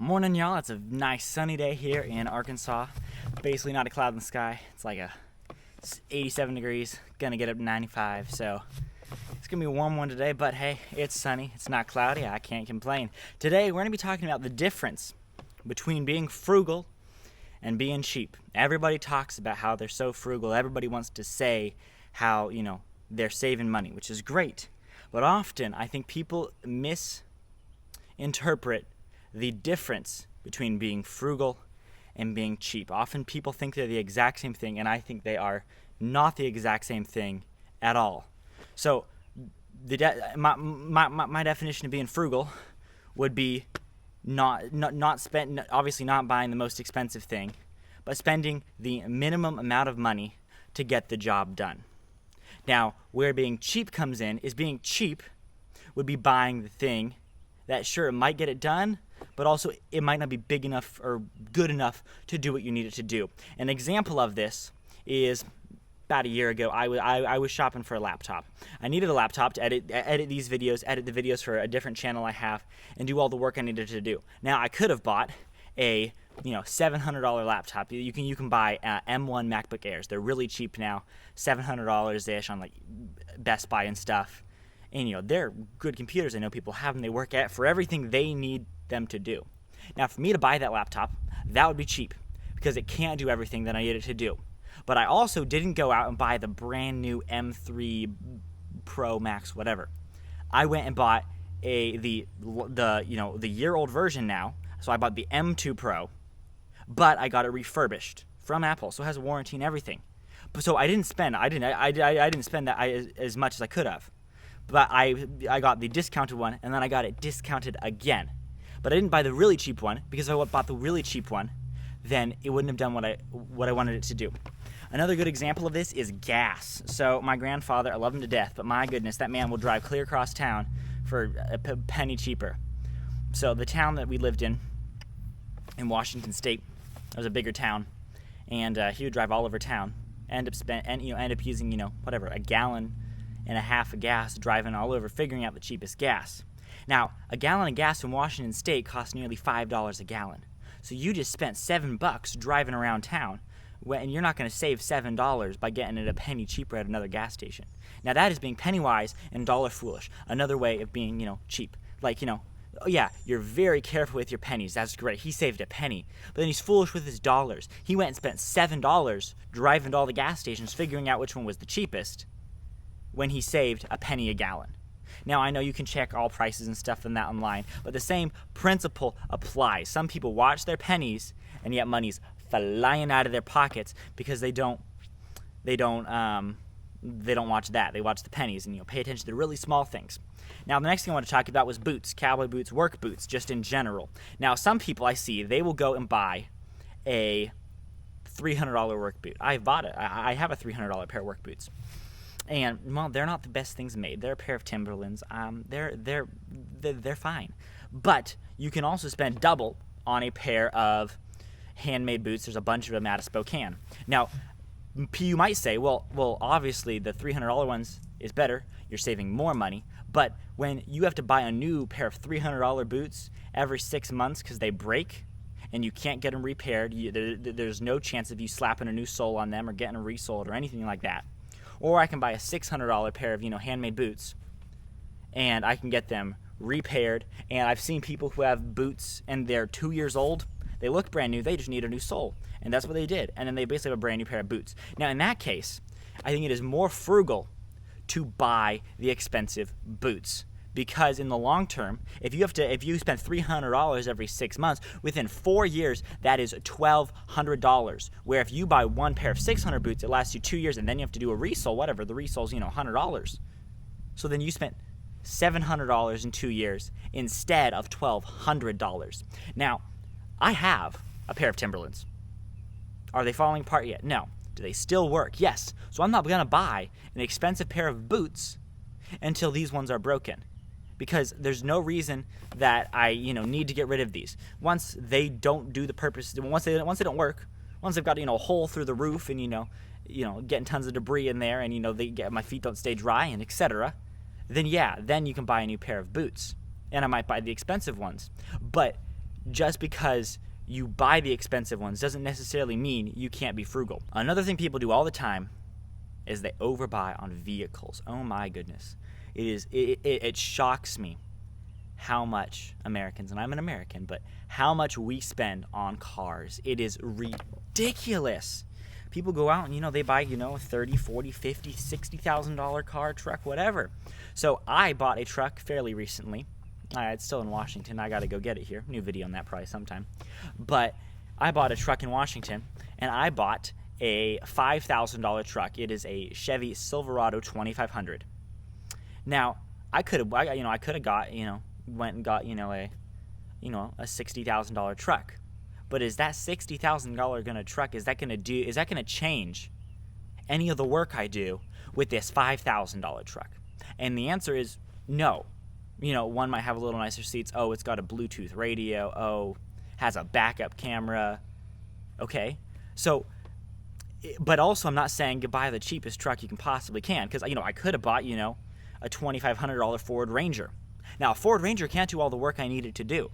Morning, y'all. It's a nice sunny day here in Arkansas. Basically not a cloud in the sky. It's like 87 degrees, gonna get up to 95, so it's gonna be a warm one today, but hey, it's sunny, it's not cloudy, I can't complain. Today we're gonna be talking about the difference between being frugal and being cheap. Everybody talks about how they're so frugal. Everybody wants to say how, they're saving money, which is great. But often I think people misinterpret the difference between being frugal and being cheap. Often people think they're the exact same thing, and I think they are not the exact same thing at all. So my definition of being frugal would be obviously not buying the most expensive thing, but spending the minimum amount of money to get the job done. Now, where being cheap comes in is being cheap would be buying the thing that, sure, it might get it done, but also it might not be big enough or good enough to do what you need it to do. An example of this is about a year ago, I was shopping for a laptop. I needed a laptop to edit these videos, edit the videos for a different channel I have, and do all the work I needed to do. Now, I could have bought a $700 laptop. You can buy M1 MacBook Airs. They're really cheap now, $700-ish on like Best Buy and stuff. And they're good computers. I know people have them. They work for everything they need them to do. Now, for me to buy that laptop, that would be cheap because it can't do everything that I need it to do. But I also didn't go out and buy the brand new M3 Pro Max, whatever. I went and bought the year-old version now. So I bought the M2 Pro, but I got it refurbished from Apple, so it has a warranty and everything. So I didn't spend that as much as I could have. But I got the discounted one, and then I got it discounted again. But I didn't buy the really cheap one, because if I bought the really cheap one, then it wouldn't have done what I wanted it to do. Another good example of this is gas. So my grandfather, I love him to death, but my goodness, that man will drive clear across town for a penny cheaper. So the town that we lived in Washington State, it was a bigger town, and he would drive all over town, end up using a gallon and a half of gas, driving all over, figuring out the cheapest gas. Now, a gallon of gas in Washington State costs nearly $5 a gallon. So you just spent $7 driving around town, and you're not going to save $7 by getting it a penny cheaper at another gas station. Now, that is being penny wise and dollar foolish. Another way of being, cheap. Oh yeah, you're very careful with your pennies. That's great. He saved a penny. But then he's foolish with his dollars. He went and spent $7 driving to all the gas stations, figuring out which one was the cheapest, when he saved a penny a gallon. Now, I know you can check all prices and stuff and that online, but the same principle applies. Some people watch their pennies, and yet money's flying out of their pockets because they don't watch that. They watch the pennies and pay attention to the really small things. Now, the next thing I want to talk about was boots, cowboy boots, work boots, just in general. Now, some people I see, they will go and buy a $300 work boot. I've bought it. I have a $300 pair of work boots. And, well, they're not the best things made. They're a pair of Timberlands. They're fine. But you can also spend double on a pair of handmade boots. There's a bunch of them out of Spokane. Now, you might say, well, obviously the $300 ones is better. You're saving more money. But when you have to buy a new pair of $300 boots every 6 months because they break and you can't get them repaired, there's no chance of you slapping a new sole on them or getting them resoled or anything like that. Or I can buy a $600 pair of handmade boots, and I can get them repaired. And I've seen people who have boots and they're 2 years old. They look brand new. They just need a new sole, and that's what they did. And then they basically have a brand new pair of boots. Now, in that case, I think it is more frugal to buy the expensive boots, because in the long term, if you spend $300 every 6 months, within 4 years, that is $1,200. Where if you buy one pair of 600 boots, it lasts you 2 years, and then you have to do a resole, whatever. The resole's $100. So then you spent $700 in 2 years instead of $1,200. Now, I have a pair of Timberlands. Are they falling apart yet? No. Do they still work? Yes. So I'm not going to buy an expensive pair of boots until these ones are broken, because there's no reason that I need to get rid of these. Once they don't do the purpose, once they don't work, once they've got a hole through the roof and getting tons of debris in there, and my feet don't stay dry and etc., then you can buy a new pair of boots, and I might buy the expensive ones. But just because you buy the expensive ones doesn't necessarily mean you can't be frugal. Another thing people do all the time is they overbuy on vehicles. Oh my goodness. It shocks me how much Americans, and I'm an American, but how much we spend on cars. It is ridiculous. People go out and, they buy, a $30, $40, $50, $60,000 car, truck, whatever. So I bought a truck fairly recently. It's still in Washington. I got to go get it here. New video on that probably sometime. But I bought a truck in Washington, and I bought a $5,000 truck. It is a Chevy Silverado 2500. Now, I could have got, went and got, a $60,000 truck. But is that $60,000 truck, is that going to change any of the work I do with this $5,000 truck? And the answer is no. One might have a little nicer seats. Oh, it's got a Bluetooth radio. Oh, has a backup camera. Okay. So, but also I'm not saying you buy the cheapest truck you can possibly can, because, I could have bought, a $2,500 Ford Ranger. Now, a Ford Ranger can't do all the work I need it to do.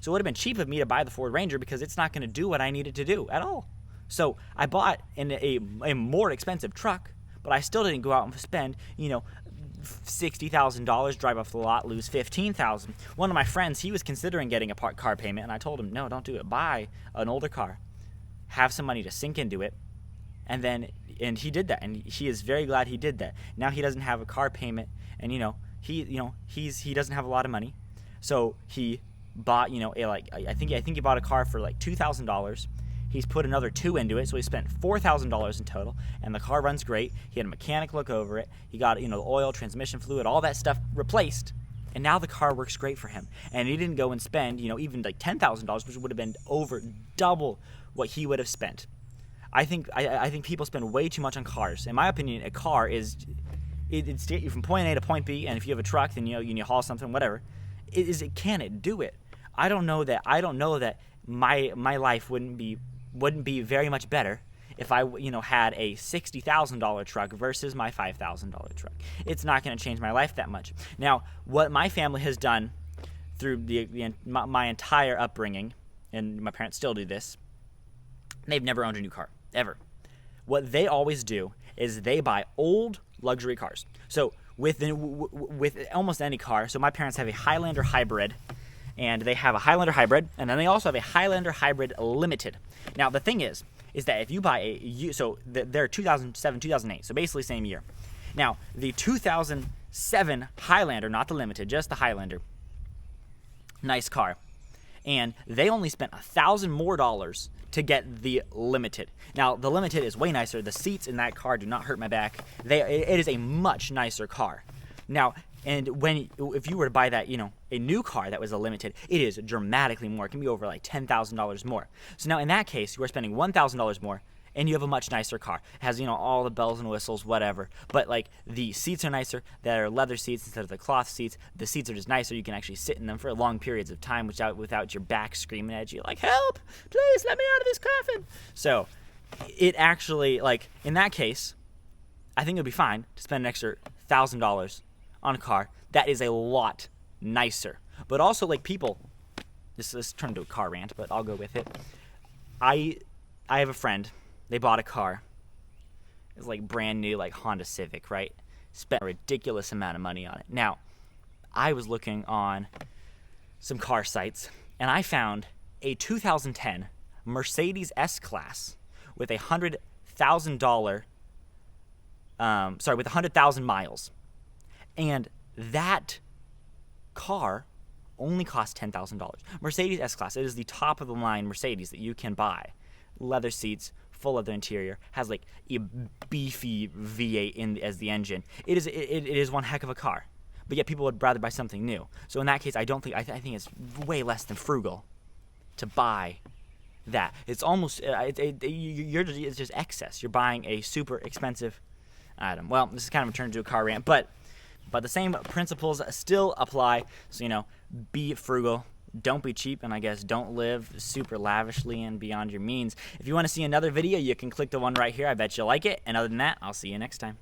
So it would have been cheap of me to buy the Ford Ranger because it's not going to do what I need it to do at all. So I bought a more expensive truck, but I still didn't go out and spend, $60,000, drive off the lot, lose $15,000. One of my friends, he was considering getting a car payment, and I told him, no, don't do it. Buy an older car, have some money to sink into it, and he did that, and he is very glad he did that. Now he doesn't have a car payment, and he doesn't have a lot of money, so he bought I think he bought a car for like $2,000. He's put another $2,000 into it, so he spent $4,000 in total, and the car runs great. He had a mechanic look over it. He got, the oil, transmission fluid, all that stuff replaced, and now the car works great for him. And he didn't go and spend, even like $10,000, which would have been over double what he would have spent. I think people spend way too much on cars. In my opinion, a car it's to get you from point A to point B, and if you have a truck, then you haul something, whatever. Can it do it? I don't know that my life wouldn't be very much better if I had a $60,000 truck versus my $5,000 truck. It's not going to change my life that much. Now, what my family has done through my entire upbringing, and my parents still do this, they've never owned a new car ever. What they always do is they buy old luxury cars. So with almost any car, so my parents have a Highlander Hybrid, and they have a Highlander Hybrid, and then they also have a Highlander Hybrid Limited. Now, the thing is that if you buy they're 2007, 2008, so basically same year. Now, the 2007 Highlander, not the Limited, just the Highlander, nice car, and they only spent $1,000 more to get the Limited. Now, the Limited is way nicer. The seats in that car do not hurt my back. It is a much nicer car. Now, and if you were to buy that, a new car that was a Limited, it is dramatically more. It can be over like $10,000 more. So now in that case, you are spending $1,000 more, and you have a much nicer car. It has, all the bells and whistles, whatever. But like the seats are nicer. They're leather seats instead of the cloth seats. The seats are just nicer. You can actually sit in them for long periods of time without your back screaming at you like, help, please let me out of this coffin. So it actually, in that case, I think it would be fine to spend an extra $1,000 on a car that is a lot nicer. But also, people, this turned into a car rant, but I'll go with it. I have a friend. They bought a car. It's brand new, Honda Civic, right? Spent a ridiculous amount of money on it. Now, I was looking on some car sites, and I found a 2010 Mercedes S-Class with with 100,000 miles. And that car only cost $10,000. Mercedes S-Class, it is the top of the line Mercedes that you can buy. Leather seats, full leather interior, has a beefy V8 as the engine. It is one heck of a car. But yet people would rather buy something new. So in that case, I think it's way less than frugal to buy that. It's almost it's just excess. You're buying a super expensive item. Well, this is kind of a turn into a car rant, but the same principles still apply. So, be frugal, don't be cheap, and I guess don't live super lavishly and beyond your means. If you want to see another video, you can click the one right here. I bet you'll like it. And other than that, I'll see you next time.